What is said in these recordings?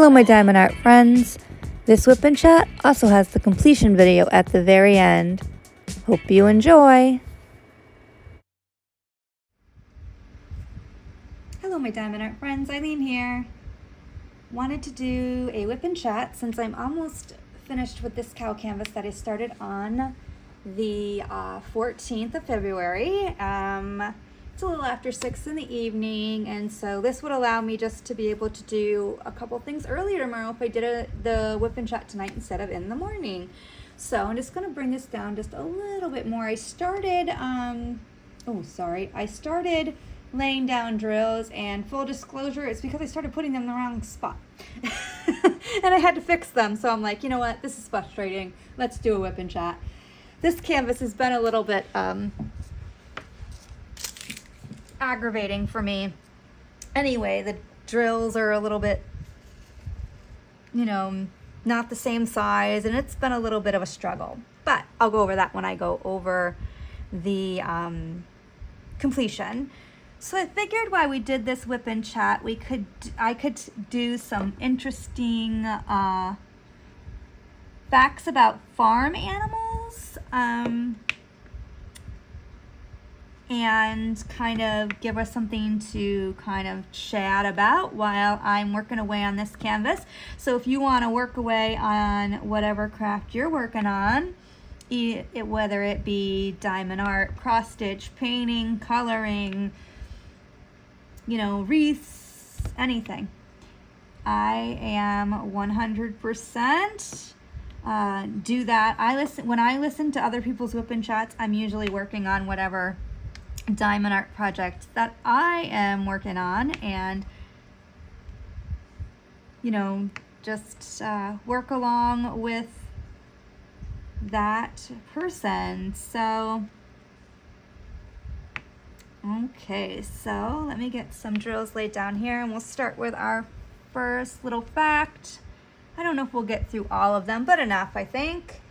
Hello my diamond art friends. This WIP and chat also has the completion video at the very end. Hope you enjoy. Hello my diamond art friends, Eileen here. Wanted to do a WIP and chat since I'm almost finished with this cow canvas that I started on the 14th of February. It's a little after 6 in the evening, and so this would allow me just to be able to do a couple things earlier tomorrow if I did the WIP and chat tonight instead of in the morning. So I'm just going to bring this down just a little bit more. I started, I started laying down drills, and full disclosure, it's because I started putting them in the wrong spot. And I had to fix them, so I'm like, you know what, this is frustrating. Let's do a WIP and chat. This canvas has been a little bit aggravating for me. Anyway, the drills are a little bit, not the same size, and it's been a little bit of a struggle. But I'll go over that when I go over the completion. So I figured while we did this WIP and chat, I could do some interesting facts about farm animals, and kind of give us something to kind of chat about while I'm working away on this canvas. So if you want to work away on whatever craft you're working on, whether it be diamond art, cross stitch, painting, coloring, wreaths, anything, I am 100% do that. When I listen to other people's WIP and chats, I'm usually working on whatever diamond art project that I am working on, and just work along with that person. So okay, so let me get some drills laid down here, and we'll start with our first little fact. I don't know if we'll get through all of them, but enough, I think.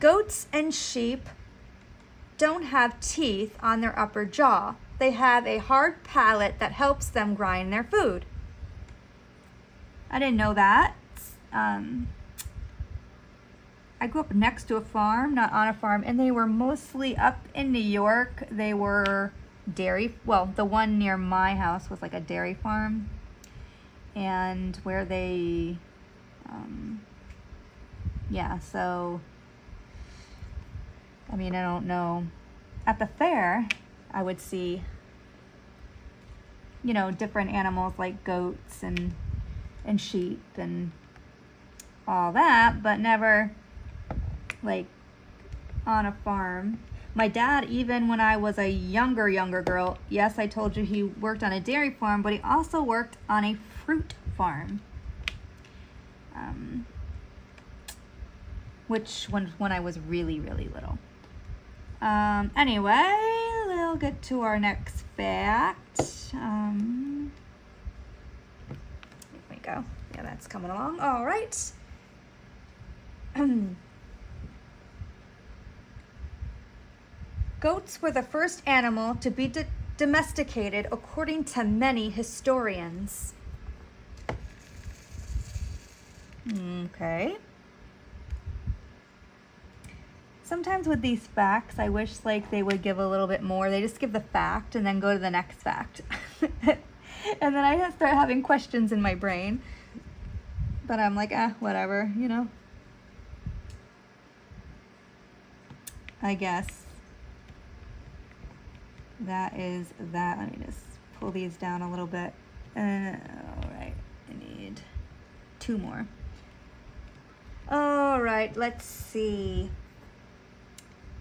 Goats and sheep don't have teeth on their upper jaw. They have a hard palate that helps them grind their food. I didn't know that. I grew up next to a farm, not on a farm, and they were mostly up in New York. They were dairy, well, the one near my house was like a dairy farm, and where they, so I don't know. At the fair, I would see, different animals like goats and sheep and all that, but never like on a farm. My dad, even when I was a younger girl, yes, I told you he worked on a dairy farm, but he also worked on a fruit farm. Which when I was really, really little. Anyway, we'll get to our next fact. Here we go. Yeah, that's coming along. All right. Goats were the first animal to be domesticated, according to many historians. Okay. Sometimes with these facts, I wish they would give a little bit more. They just give the fact and then go to the next fact. And then I start having questions in my brain. But I'm like, whatever, I guess that is that. Let me just pull these down a little bit. All right, I need 2 more. All right, let's see.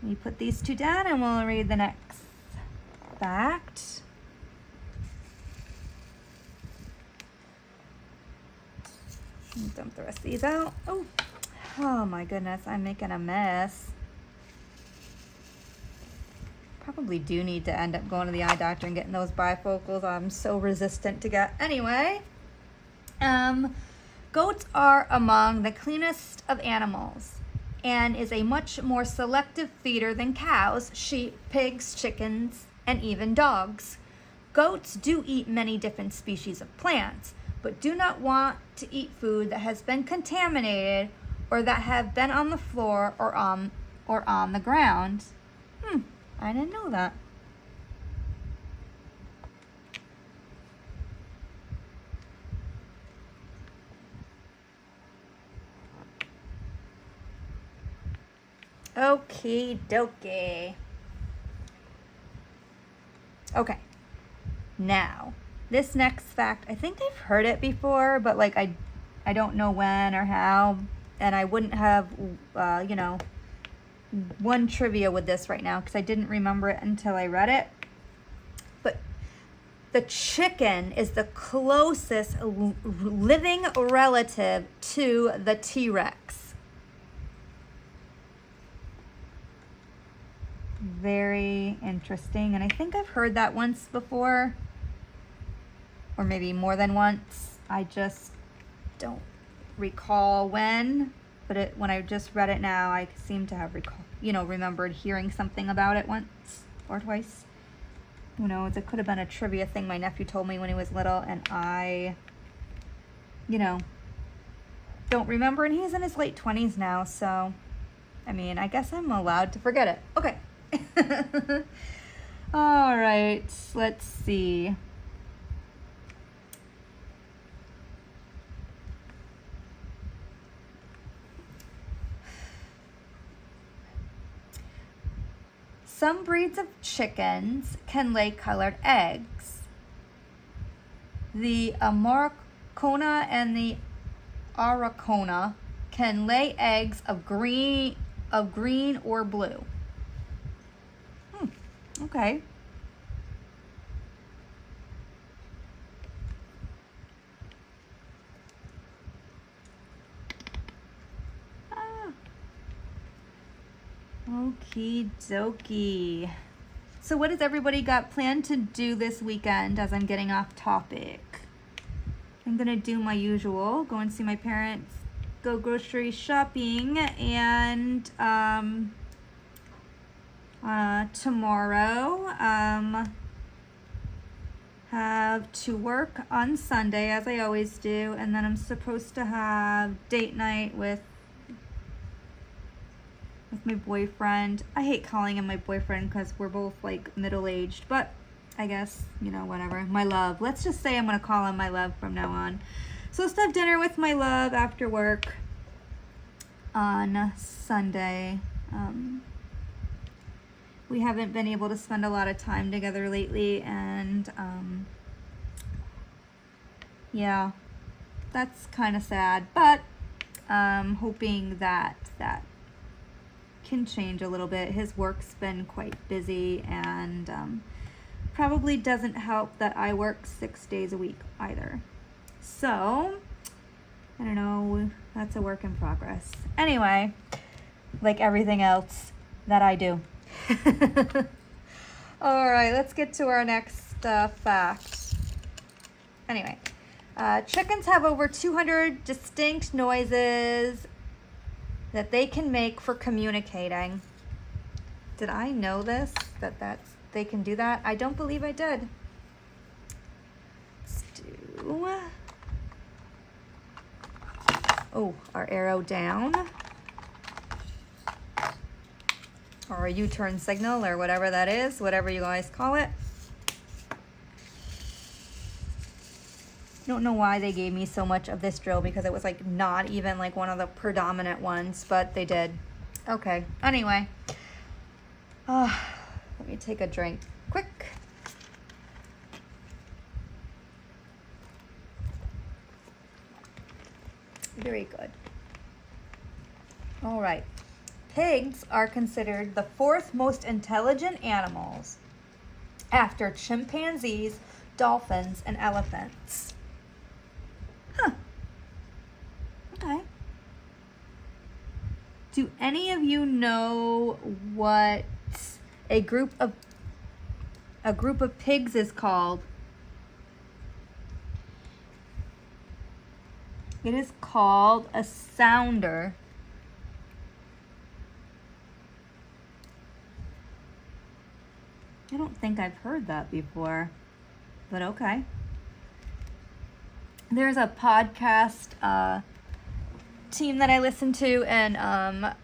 Let me put these 2 down and we'll read the next fact. Dump the rest of these out. Oh my goodness, I'm making a mess. Probably do need to end up going to the eye doctor and getting those bifocals. I'm so resistant to get. Anyway, goats are among the cleanest of animals and is a much more selective feeder than cows, sheep, pigs, chickens, and even dogs. Goats do eat many different species of plants, but do not want to eat food that has been contaminated or that have been on the floor or on the ground. I didn't know that. Okie dokie. Okay. Now, this next fact, I think I've heard it before, but like I don't know when or how, and I wouldn't have, you know, one trivia with this right now because I didn't remember it until I read it. But the chicken is the closest living relative to the T-Rex. Very interesting, and I think I've heard that once before, or maybe more than once. I just don't recall when, but when I just read it now, I seem to have remembered hearing something about it once or twice. Who knows? It could have been a trivia thing my nephew told me when he was little, and I, don't remember. And he's in his late 20s now, so I mean, I guess I'm allowed to forget it. Okay. All right, let's see. Some breeds of chickens can lay colored eggs. The Amaracona and the Araucana can lay eggs of green or blue. Okay. Okie dokie. So what has everybody got planned to do this weekend as I'm getting off topic? I'm going to do my usual, go and see my parents, go grocery shopping, and tomorrow have to work on Sunday as I always do, and then I'm supposed to have date night with my boyfriend. I hate calling him my boyfriend because we're both like middle-aged, but I guess, whatever. My love. Let's just say I'm going to call him my love from now on. So let's have dinner with my love after work on Sunday. We haven't been able to spend a lot of time together lately, and yeah, that's kind of sad, but hoping that can change a little bit. His work's been quite busy, and probably doesn't help that I work 6 days a week either. So I don't know, that's a work in progress. Anyway, like everything else that I do. All right, let's get to our next fact. Anyway, chickens have over 200 distinct noises that they can make for communicating. Did I know this? That they can do that? I don't believe I did. Let's do. Oh, our arrow down. Or a U-turn signal, or whatever that is, whatever you guys call it. Don't know why they gave me so much of this drill, because it was like not even like one of the predominant ones, but they did. Okay, anyway. Let me take a drink quick. Very good. All right. Pigs are considered the fourth most intelligent animals after chimpanzees, dolphins, and elephants. Huh. Okay. Do any of you know what a group of pigs is called? It is called a sounder. I don't think I've heard that before, but okay. there's a podcast team that I listen to, and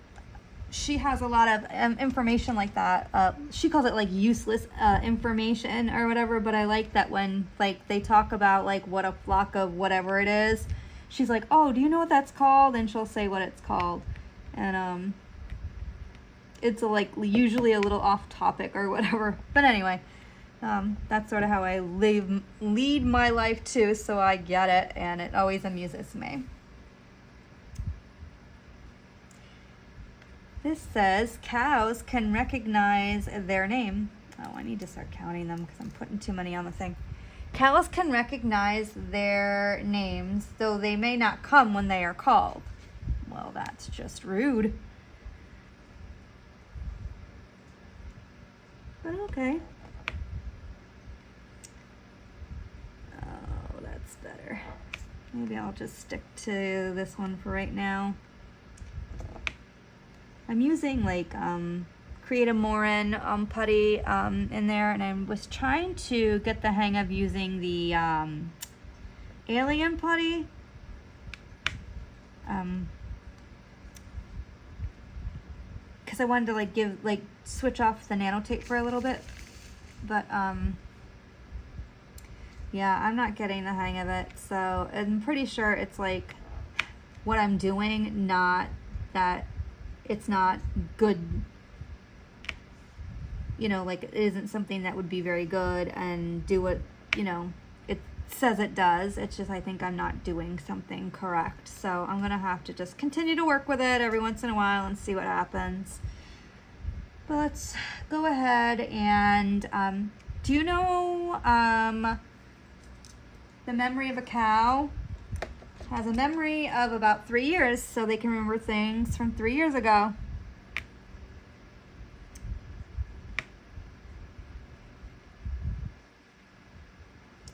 she has a lot of information like that. She calls it like useless information or whatever, but I like that when like they talk about like what a flock of whatever it is, she's like, oh, do you know what that's called? And she'll say what it's called. And it's like usually a little off topic or whatever. But anyway, that's sort of how I lead my life too, so I get it, and it always amuses me. This says cows can recognize their name. Oh, I need to start counting them because I'm putting too many on the thing. Cows can recognize their names, though they may not come when they are called. Well, that's just rude. But okay. Oh, that's better. Maybe I'll just stick to this one for right now. I'm using like Create Morin putty in there, and I was trying to get the hang of using the Alien putty. Because I wanted to switch off the nanotape for a little bit, but yeah, I'm not getting the hang of it, so I'm pretty sure it's like what I'm doing, not that it's not good, you know, like it isn't something that would be very good and do what, you know, it says it does. It's just I think I'm not doing something correct. So I'm gonna have to just continue to work with it every once in a while and see what happens. But let's go ahead and do you know the memory of a cow has a memory of about 3 years, so they can remember things from 3 years ago.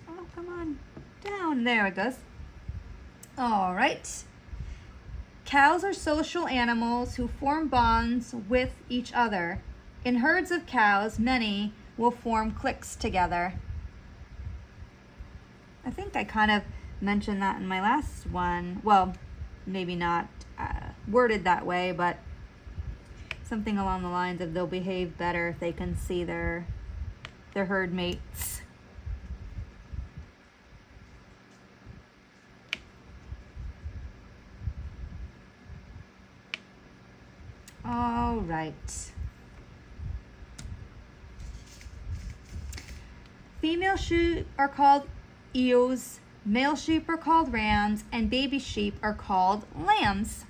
Oh, come on. Down. There it goes. All right. Cows are social animals who form bonds with each other. In herds of cows, many will form cliques together. I think I kind of mentioned that in my last one. Well, maybe not worded that way, but something along the lines of they'll behave better if they can see their herd mates. All right. Female sheep are called ewes. Male sheep are called rams, and baby sheep are called lambs.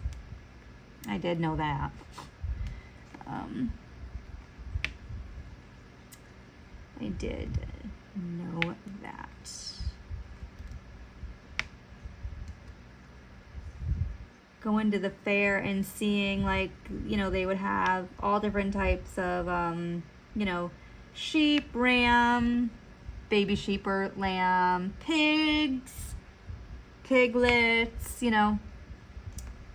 I did know that. I did know that. Going to the fair and seeing, like, you know, they would have all different types of, you know, sheep, ram, baby sheep or lamb, pigs, piglets, you know,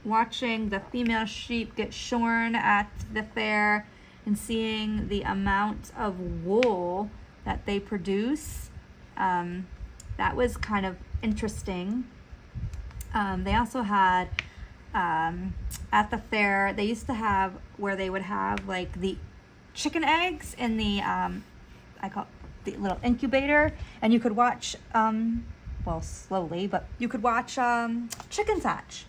watching the female sheep get shorn at the fair and seeing the amount of wool that they produce. That was kind of interesting. They also had, at the fair, they used to have where they would have like the chicken eggs in the, I call it the little incubator, and you could watch, well, slowly, but you could watch chickens hatch.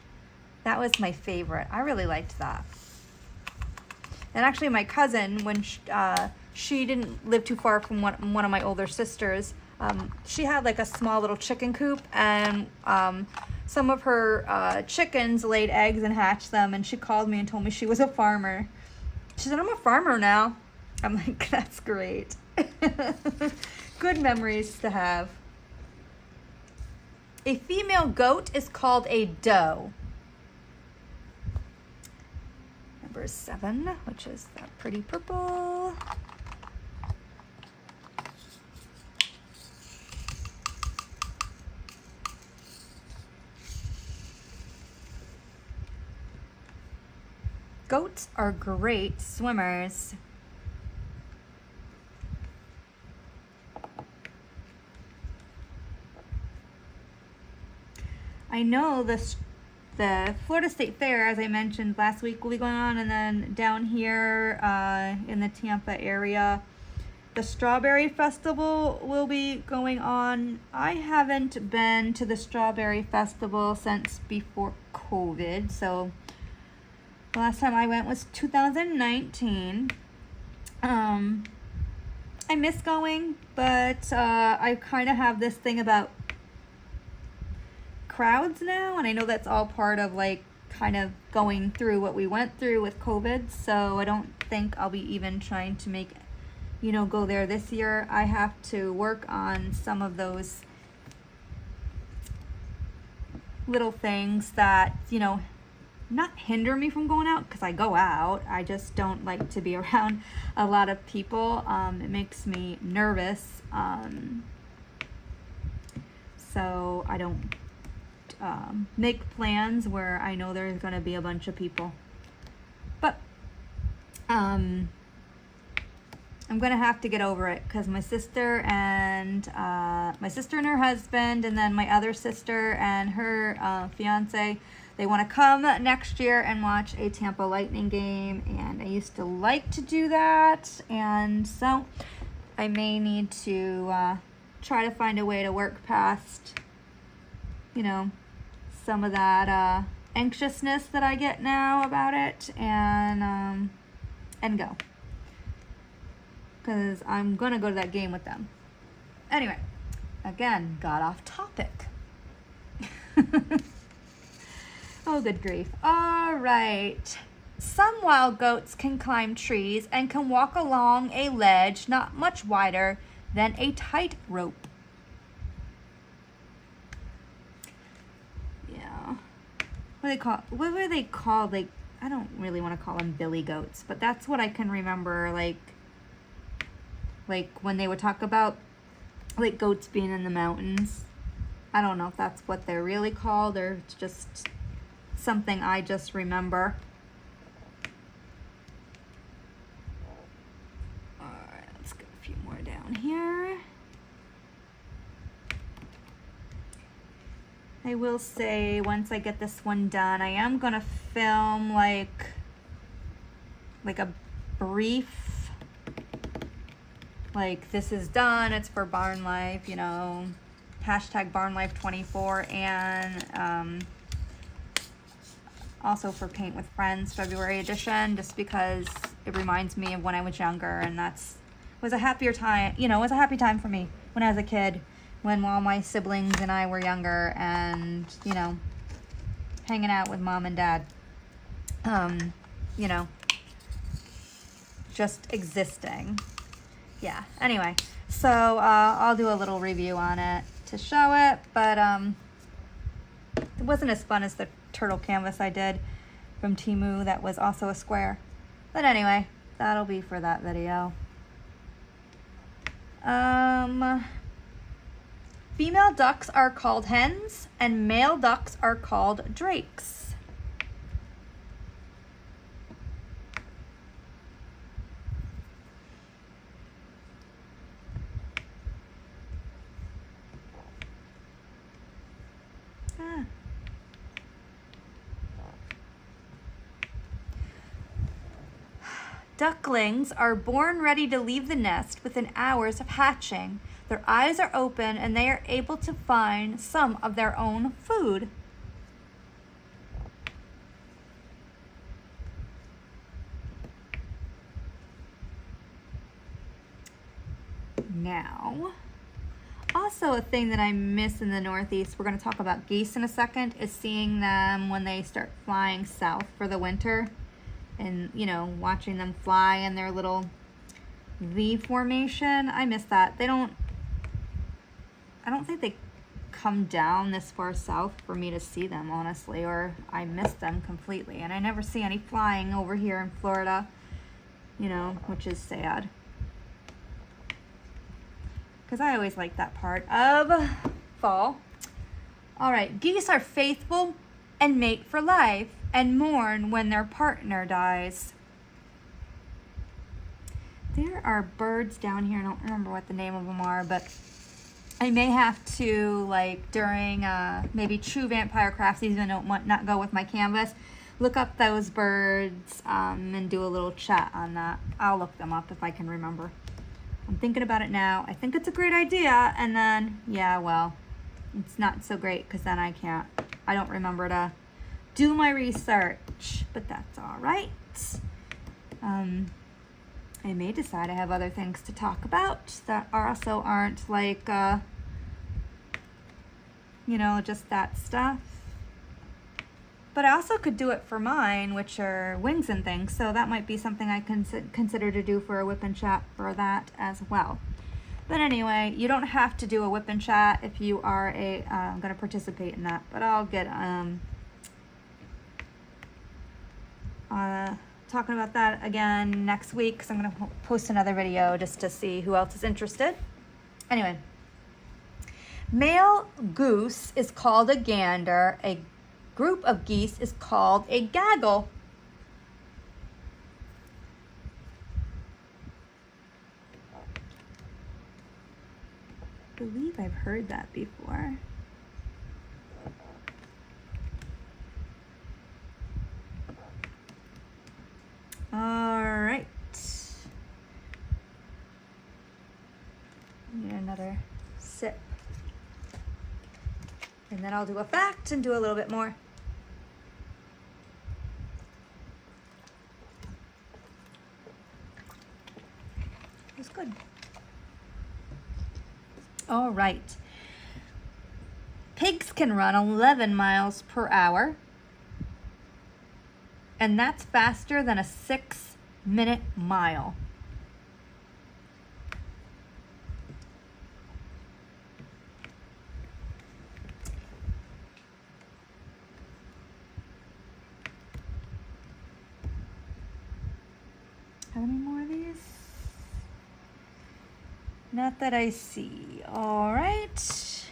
That was my favorite. I really liked that. And actually my cousin, when she didn't live too far from one of my older sisters, she had like a small little chicken coop, and some of her chickens laid eggs and hatched them, and she called me and told me she was a farmer. She said, I'm a farmer now. I'm like, that's great. Good memories to have. A female goat is called a doe. Number 7, which is that pretty purple. Goats are great swimmers. I know the Florida State Fair, as I mentioned last week, will be going on, and then down here in the Tampa area, the Strawberry Festival will be going on. I haven't been to the Strawberry Festival since before COVID, so the last time I went was 2019. I miss going, but I kind of have this thing about crowds now, and I know that's all part of like kind of going through what we went through with COVID, so I don't think I'll be even trying to make, you know, go there this year. I have to work on some of those little things that, you know, not hinder me from going out, because I go out. I just don't like to be around a lot of people. It makes me nervous. So I don't make plans where I know there's going to be a bunch of people. But I'm going to have to get over it, because my sister and her husband, and then my other sister and her fiance, they want to come next year and watch a Tampa Lightning game, and I used to like to do that, and so I may need to try to find a way to work past, you know, some of that anxiousness that I get now about it, and go, because I'm gonna go to that game with them. Anyway, again, got off topic. Oh, good grief. All right. Some wild goats can climb trees and can walk along a ledge not much wider than a tightrope. Yeah. What were they called? Like, I don't really want to call them billy goats, but that's what I can remember, like when they would talk about like goats being in the mountains. I don't know if that's what they're really called, or it's just something I just remember. All right, let's get a few more down here. I will say, once I get this one done, I am gonna film like a brief, like, this is done, it's for Barn Life, you know, hashtag BarnLife24, and also for Paint with Friends February edition, just because it reminds me of when I was younger, and was a happier time, you know, it was a happy time for me when I was a kid, when all my siblings and I were younger, and, you know, hanging out with mom and dad, you know, just existing. Yeah, anyway, so I'll do a little review on it to show it, but it wasn't as fun as the turtle canvas I did from Temu that was also a square. But anyway, that'll be for that video. Female ducks are called hens, and male ducks are called drakes. Ducklings are born ready to leave the nest within hours of hatching. Their eyes are open and they are able to find some of their own food. Now, also a thing that I miss in the Northeast, we're going to talk about geese in a second, is seeing them when they start flying south for the winter. And, you know, watching them fly in their little V formation. I miss that. I don't think they come down this far south for me to see them, honestly, or I miss them completely. And I never see any flying over here in Florida, you know, which is sad, because I always like that part of fall. All right, geese are faithful and mate for life, and mourn when their partner dies. There are birds down here, I don't remember what the name of them are, but I may have to, like, during maybe True Vampire Crafts, even though not go with my canvas, look up those birds and do a little chat on that. I'll look them up if I can remember. I'm thinking about it now. I think it's a great idea, and then, yeah, well, it's not so great because then I don't remember to do my research, but that's all right. I may decide I have other things to talk about that also aren't like, you know, just that stuff. But I also could do it for mine, which are wings and things, so that might be something I consider to do for a whip and chat for that as well. But anyway, you don't have to do a whip and chat if you are going to participate in that, but I'll get talking about that again next week, because I'm going to post another video just to see who else is interested. Anyway, male goose is called a gander. A group of geese is called a gaggle. I believe I've heard that before. All right. Need another sip. And then I'll do a fact and do a little bit more. It was good. All right. Pigs can run 11 miles per hour. And that's faster than a 6-minute mile. How many more of these? Not that I see. All right.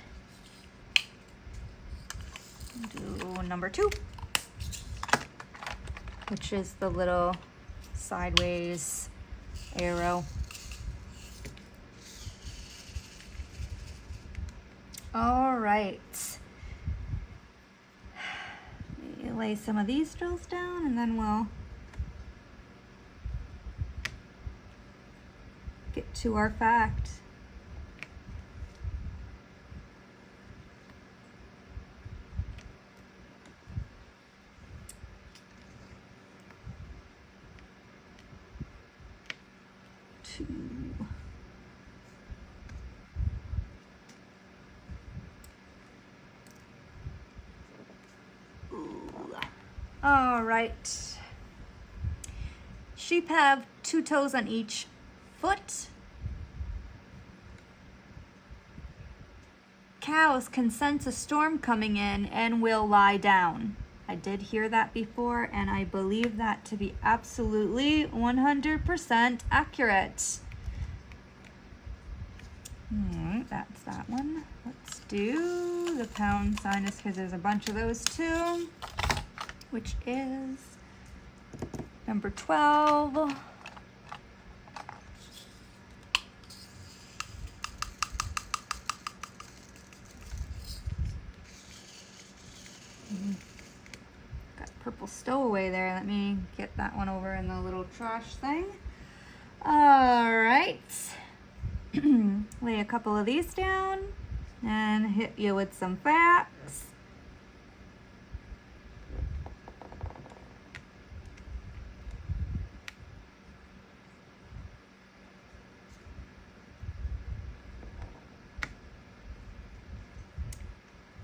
Do number 2. Which is the little sideways arrow. All right. Let me lay some of these drills down and then we'll get to our fact. All right. Sheep have 2 toes on each foot. Cows can sense a storm coming in and will lie down. I did hear that before, and I believe that to be absolutely 100% accurate. All right, that's that one. Let's do the pound sign just because there's a bunch of those too, which is number 12. Got purple stowaway there. Let me get that one over in the little trash thing. All right. Lay a couple of these down and hit you with some facts.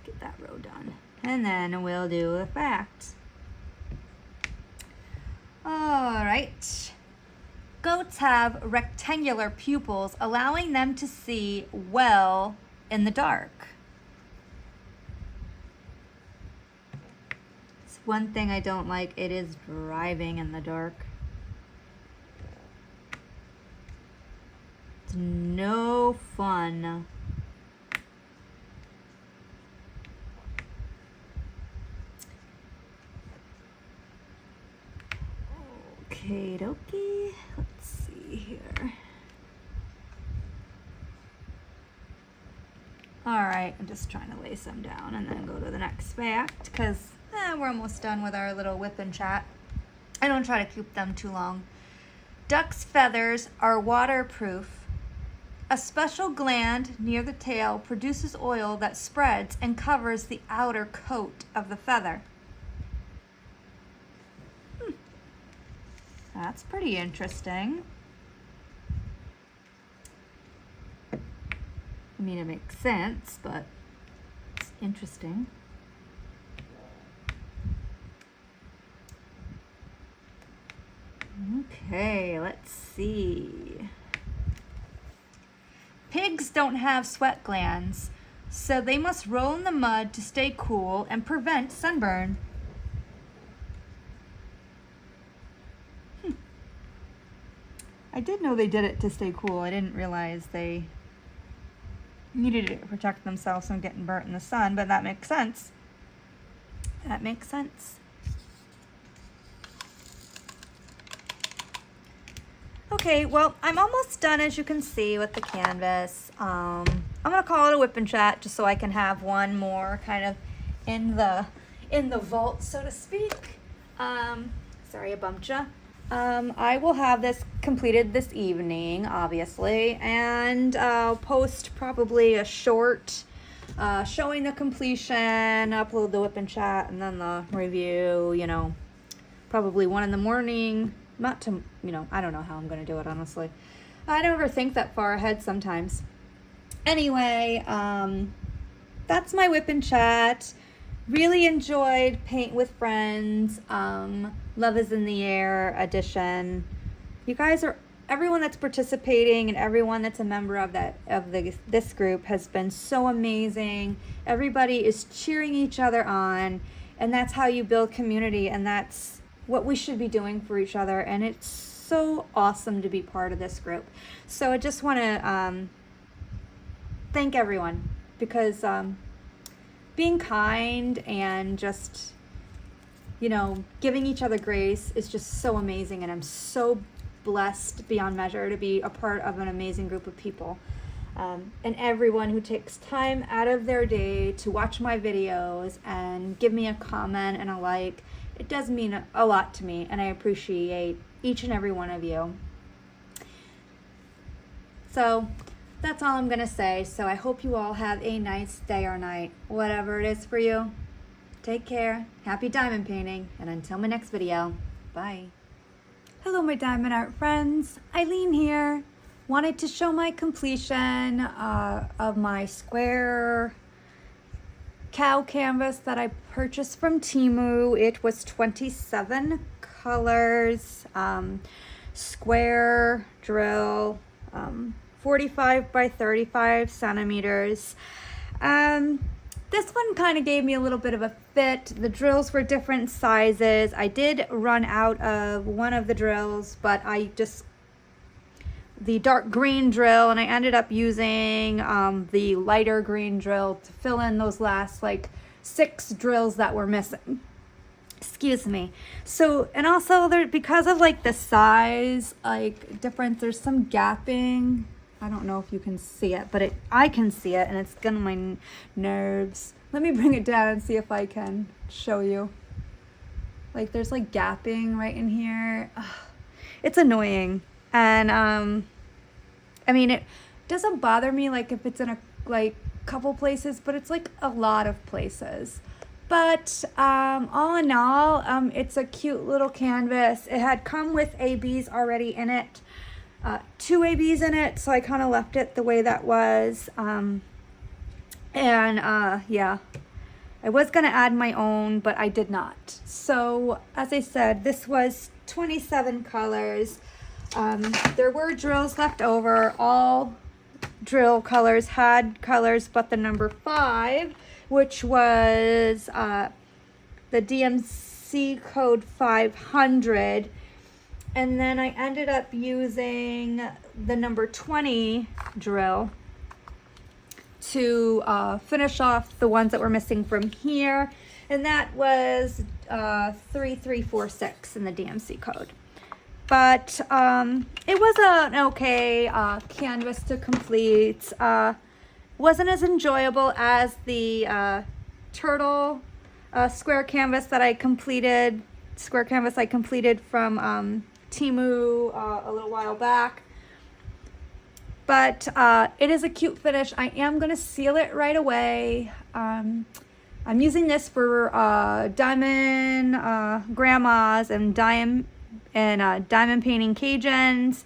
Get that row done. And then we'll do a fact. All right. Goats have rectangular pupils, allowing them to see well in the dark. It's one thing I don't like. It is driving in the dark. It's no fun. Okie dokie. Let's see here. right, I'm just trying to lace them down and then go to the next fact because we're almost done with our little whip and chat. I don't try to keep them too long. Duck's feathers are waterproof. A special gland near the tail produces oil that spreads and covers the outer coat of the feather. That's pretty interesting. I mean, it makes sense, but it's interesting. Okay, let's see. Pigs don't have sweat glands, so they must roll in the mud to stay cool and prevent sunburn. I did know they did it to stay cool. I didn't realize they needed it to protect themselves from getting burnt in the sun, but that makes sense. That makes sense. Okay, well, I'm almost done, as you can see, with the canvas. I'm gonna call it a whip and chat just so I can have one more kind of in the vault, so to speak. Sorry, I bumped ya. I will have this completed this evening, obviously, and I'll post probably a short showing the completion, upload the whip and chat, and then the review, you know, probably 1 in the morning. Not to, you know, I don't know how I'm going to do it, honestly. I never think that far ahead sometimes. Anyway, that's my whip and chat. Really enjoyed Paint with Friends, Love is in the Air edition. You guys are, everyone that's participating and everyone that's a member of this group has been so amazing. Everybody is cheering each other on, and that's how you build community, and that's what we should be doing for each other, and it's so awesome to be part of this group. So I just want to thank everyone, because being kind and just, you know, giving each other grace is just so amazing, and I'm so blessed beyond measure to be a part of an amazing group of people. And everyone who takes time out of their day to watch my videos and give me a comment and a like, it does mean a lot to me, and I appreciate each and every one of you. So that's all I'm going to say. So I hope you all have a nice day or night, whatever it is for you. Take care. Happy diamond painting. And until my next video, bye. Hello, my diamond art friends. Eileen here. Wanted to show my completion of my square cow canvas that I purchased from Temu. It was 27 colors, square drill, 45 by 35 centimeters. This one kind of gave me a little bit of a fit. The drills were different sizes. I did run out of one of the drills, but the dark green drill, and I ended up using the lighter green drill to fill in those last like 6 drills that were missing. Excuse me. So, and also there, because of like the size like difference, there's some gapping. I don't know if you can see it, but I can see it, and it's getting on my nerves. Let me bring it down and see if I can show you. Like there's like gapping right in here. Ugh, it's annoying. And I mean, it doesn't bother me like if it's in a like couple places, but it's like a lot of places. But all in all, it's a cute little canvas. It had come with ABs already in it, 2 ABs in it, so I kind of left it the way that was. Yeah, I was gonna add my own, but I did not. So as I said, this was 27 colors. There were drills left over. All drill colors had colors but the number 5, which was the DMC code 500. And then I ended up using the number 20 drill to finish off the ones that were missing from here. And that was 3346 in the DMC code. But it was an okay canvas to complete. Wasn't as enjoyable as the turtle square canvas I completed from Temu a little while back. But it is a cute finish. I am going to seal it right away. I'm using this for diamond grandmas and diamond painting Cajuns,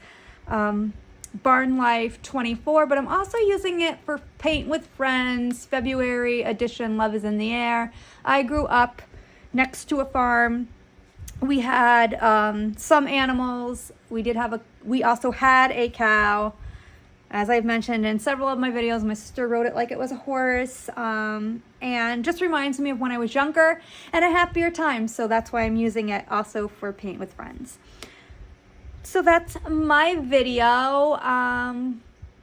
Barn Life 24, but I'm also using it for Paint with Friends, February edition, Love is in the Air. I grew up next to a farm. We had some animals. We also had a cow. As I've mentioned in several of my videos, my sister rode it like it was a horse, and just reminds me of when I was younger and a happier time. So that's why I'm using it also for Paint with Friends. So that's my video.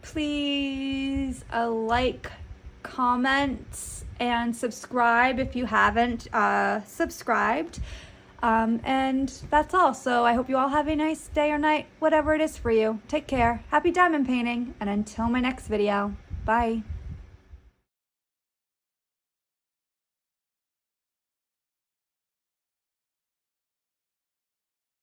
Please like, comment, and subscribe if you haven't subscribed. And that's all. So I hope you all have a nice day or night, whatever it is for you. Take care. Happy diamond painting. And until my next video, bye.